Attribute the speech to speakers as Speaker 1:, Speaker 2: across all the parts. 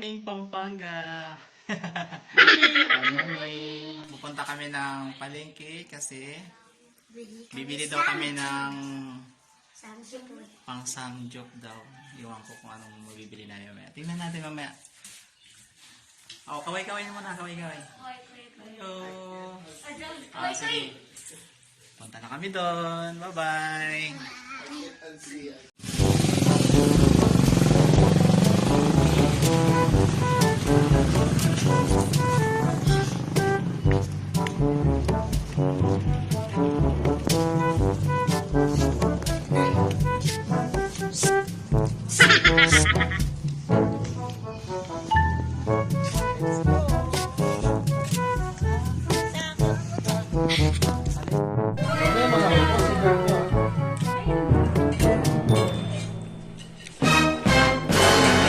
Speaker 1: morning, Pampanga. Pupunta kami ng palengke kasi bibili daw kami ng pang samgyup daw. Iwan ko kung anong mabibili namin mamaya. Tingnan natin mamaya. Oh, kaway-kaway muna, kaway-kaway. Hello. Sige. Punta na kami doon. Bye-bye.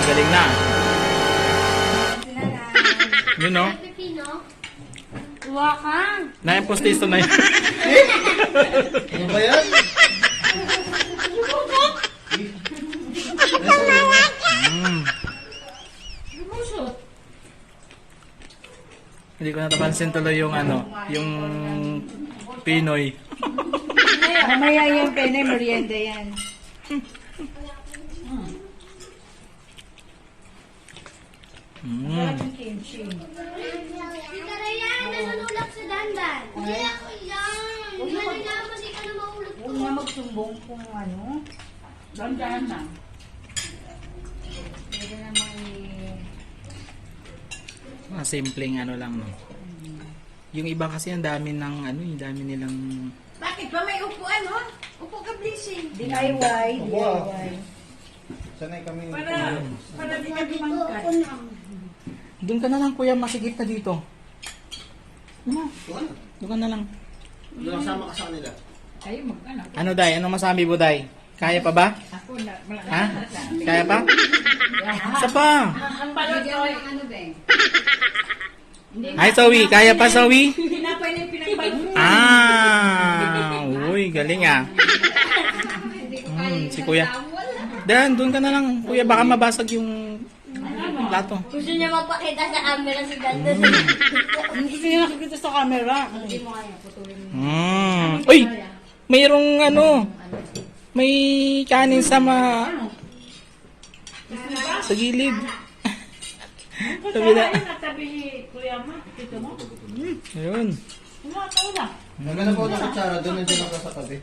Speaker 1: Galing na. Yun no?
Speaker 2: Wakang.
Speaker 1: Na-impostiso na yun.
Speaker 3: Ano ba yan?
Speaker 1: Hindi ko natapansin tuloy yung ano, yung Pinoy.
Speaker 2: Mamaya yung pene, merienda yan. Kimchi.
Speaker 4: Tita Ryan, nanunulak sa dandan. Hindi ako yan. Hindi na nalaman, hindi ka na maulog ko.
Speaker 2: Huwag na magsumbong kung ano. Dandahan na. Pwede namang
Speaker 1: Mga simpleng ano lang no. Yung iba kasi ang dami ng ano, yung dami nilang
Speaker 4: Bakit ba may upuan, ho? Upo ka, blessing.
Speaker 2: DIY.
Speaker 3: Sanay kami.
Speaker 2: Para di ka dumangkat.
Speaker 1: Doon ka na lang kuya, masigit na dito. Ano? Doon ka na lang.
Speaker 3: Doon lang sama ka sa kanila.
Speaker 2: Kayo mag-anak.
Speaker 1: Ano Day? Anong masabi mo Day? Kaya pa ba?
Speaker 2: Ako na.
Speaker 1: Ha? Kaya pa? Isa pa.
Speaker 2: Ang balot ko yung ano, Ben?
Speaker 1: Hi Zoe, kaya pa Zoe?
Speaker 2: Pinapay na yung pinagbalot.
Speaker 1: Uy, galing ah. Si kuya. Dan, doon ka na lang. Kuya, baka mabasag yung plato.
Speaker 4: Gusto niya magpakita sa camera si Dandan.
Speaker 2: Gusto niya nakikita sa camera.
Speaker 4: Hindi mo kaya, putulin mo.
Speaker 1: Uy, mayroong ano, may kanin sa sa gilid. Sabi na.
Speaker 2: Natabi ni Kuya Ma, dito mo.
Speaker 1: Ayun.
Speaker 2: Kumataw na.
Speaker 3: Maganda po ng kutsara, doon nandiyan ako sa tabi.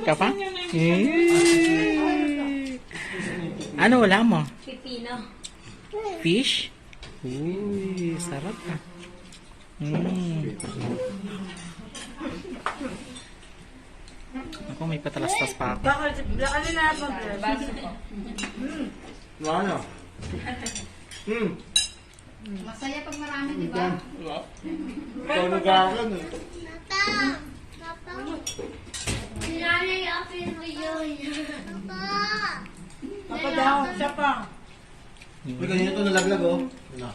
Speaker 1: Ka pa? Ano wala mo?
Speaker 4: Pipino.
Speaker 1: Fish? Uy, sarap ah. Ako may patalastas pa ako.
Speaker 2: Bakit? Ano na ako? Baso ko.
Speaker 3: Ano?
Speaker 4: Masaya pag marami, di ba?
Speaker 3: Ikaw nag-aaral eh.
Speaker 4: Papa. Sinanay ako mo yun. Papa.
Speaker 2: Papa daw, siya pa.
Speaker 3: Uy, kanina ito nalaglag oh. Ano?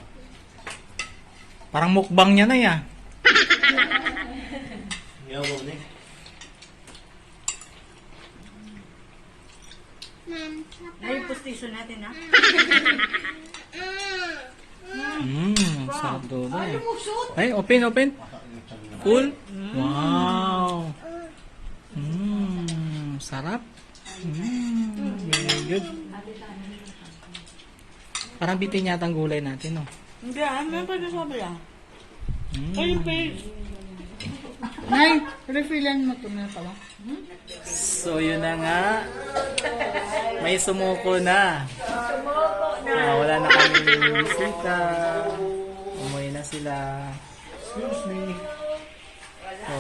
Speaker 1: Parang mukbang niya na ya.
Speaker 3: Yawa na eh.
Speaker 2: Ay, pustiso natin ha.
Speaker 1: Sarap doon. Ay, open. Cool. Wow. Sarap. Very good. Parang bitin yata ang gulay natin, no?
Speaker 2: Hindi, ano pa na sabi ah? Ay, page.
Speaker 5: Nay, refillan mo ito na pala.
Speaker 1: So, yun na nga. May sumuko na. Wala na kami bisita. Umuwi na sila. Excuse me. So,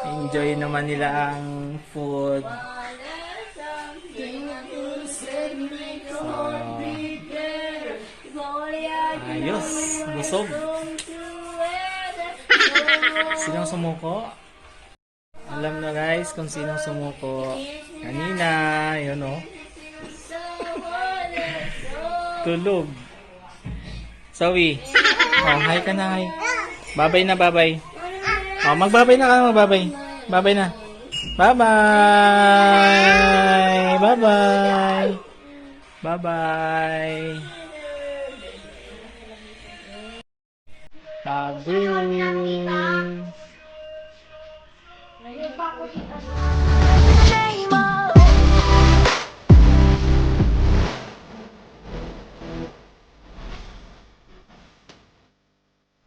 Speaker 1: enjoy naman nila ang food. So, ayos. Busog. Sinong sumuko? Alam na guys kung sinong sumuko. Kanina, yun o. Tulog. Zoe. Oh, hi ka na, hi. Babay na, babay. Oh, magbabay na ka, magbabay. Babay na. Bye-bye. Bye-bye. Bye-bye. Sabi.
Speaker 4: May pa ako dito.